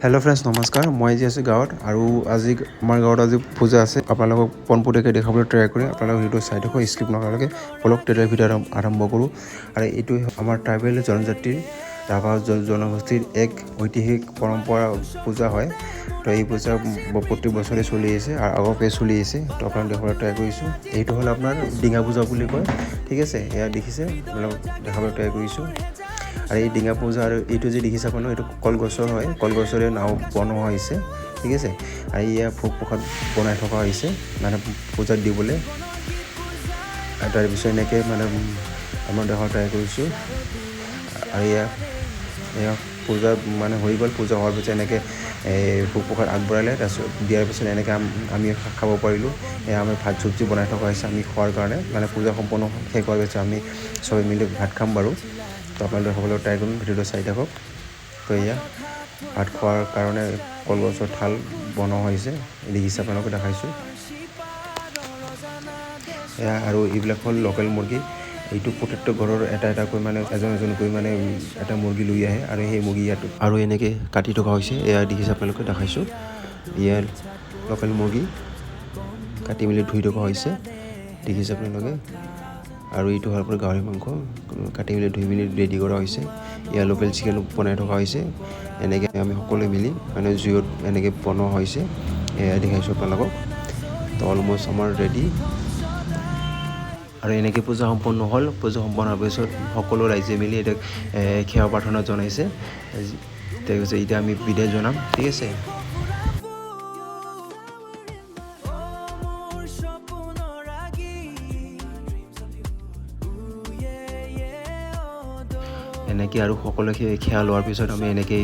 hello friends नमस्कार मैं जी आছোঁ गाँवত আৰু আজি আমাৰ গাঁৱত আজি পূজা আছে আপোনালোকক পোনপটীয়াকৈ দেখাবলৈ ট্ৰাই কৰিম আপোনালোক ভিডিঅ' চাই থাকক স্কিপ নকৰাকৈ বলক তেতিয়া ভিডিঅ' আৰম্ভ কৰোঁ আৰু এইটো আমাৰ ট্ৰাইবেল জনজাতিৰ ৰাভা জনগোষ্ঠীৰ এক ঐতিহাসিক পৰম্পৰা পূজা হয় তো এই পূজা প্ৰতি বছৰে চলি আছে আৰু আগৰ পৰা চলি আছে তো আপোনালোক দেখাবলৈ ট্ৰাই কৰিছোঁ এইটো হ'ল আপোনাৰ ডিঙা পূজা বুলি কয় ঠিক আছে এয়া দেখিছে আপোনালোক দেখাবলৈ ট্ৰাই কৰিছোঁ আৰু এই ডিঙা পূজা আৰু এইটো যে দেখিছে আপোনালোক এইটো কলগছৰ হয় কলগছৰে নাও বনোৱা হৈছে ঠিক আছে আৰু ইয়াৰ ভোগ প্ৰসাদ বনাই থকা হৈছে মানে পূজাত দিবলৈ আৰু তাৰপিছত এনেকৈ মানে আমাৰ দেখাবলৈ ট্ৰাই কৰিছোঁ আৰু এয়া পূজা মানে হৈ গ'ল পূজা হোৱাৰ পিছত এনেকৈ ভোগ প্ৰসাদ আগবঢ়ালে তাৰপিছত দিয়াৰ পিছত এনেকৈ আমি খাব পাৰিলোঁ এয়া আমি ভাত চব্জি বনাই থকা হৈছে আমি খোৱাৰ কাৰণে মানে পূজা সম্পন্ন শেষ হোৱাৰ পিছত আমি চবে মিলি ভাত খাম বাৰু তো আপোনালোকে সকলোৱে ট্ৰাই কৰিম ভিডিঅ'টো চাই থাকক তো এয়া ভাত খোৱাৰ কাৰণে কলগছৰ থাল বনোৱা হৈছে দেখিছে আপোনালোকে দেখাইছোঁ এয়া আৰু এইবিলাক হ'ল লোকেল মুৰ্গী এইটো প্ৰত্যেকটো ঘৰৰ এটা এটাকৈ মানে এজনকৈ মানে এটা মুৰ্গী লৈ আহে আৰু সেই মুৰ্গী ইয়াত আৰু এনেকৈ কাটি থকা হৈছে এয়া দেখিছে আপোনালোকে দেখাইছোঁ এয়া লোকেল মুৰ্গী কাটি মেলি ধুই থকা হৈছে দেখিছে আপোনালোকে আৰু এইটো হ'ল আপোনাৰ গাহৰি মাংস কাটি মেলি ধুই মেলি ৰেডি কৰা হৈছে এয়া লোকেল চিকেন বনাই থকা হৈছে এনেকৈ আমি সকলোৱে মিলি মানে জুইত এনেকৈ বনোৱা হৈছে এয়া দেখাইছোঁ আপোনালোকক তো অলমষ্ট আমাৰ ৰেডি আৰু এনেকৈ পূজা সম্পন্ন হ'ল পূজা সম্পন্ন হোৱাৰ পিছত সকলো ৰাইজে মিলি এতিয়া সেৱা প্ৰাৰ্থনা জনাইছে তাৰপিছত এতিয়া আমি বিদায় জনাম ঠিক আছে এনেকৈ আৰু সকলোৱে সেৱা লোৱাৰ পিছত আমি এনেকৈ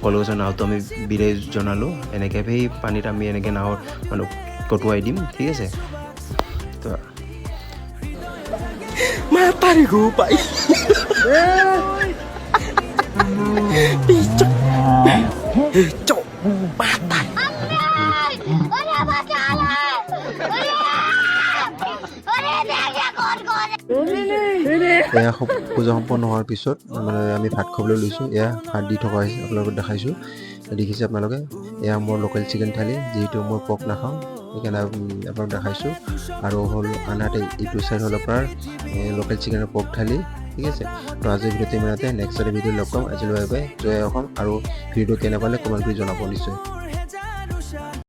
কলগছৰ নাওটো আমি বিদায় জনালোঁ এনেকৈ সেই পানীত আমি এনেকৈ নাৱত মানে কটোৱাই দিম ঠিক আছে তো এয়া পূজা সম্পন্ন হোৱাৰ পিছত মানে আমি ভাত খাবলৈ লৈছোঁ এয়া ভাত দি থকা হৈছে আপোনালোকক দেখাইছোঁ দেখিছে আপোনালোকে এয়া মোৰ লোকেল চিকেন থালি যিহেতু মই পৰ্ক নাখাওঁ সেইকাৰণে আপোনাক দেখাইছোঁ আৰু হ'ল আনহাতে এইটো চাইড হ'ল আপোনাৰ লোকেল চিকেনৰ পৰ্ক থালি ঠিক আছে তো আজিৰ ভিডিঅ'টো ইমানতে নেক্সট ভিডিঅ' লগ পাম আজিলৈ বাই বাই জয় অসম আৰু ভিডিঅ'টো কেনে পালে কমেণ্ট কৰি জনাব নিশ্চয়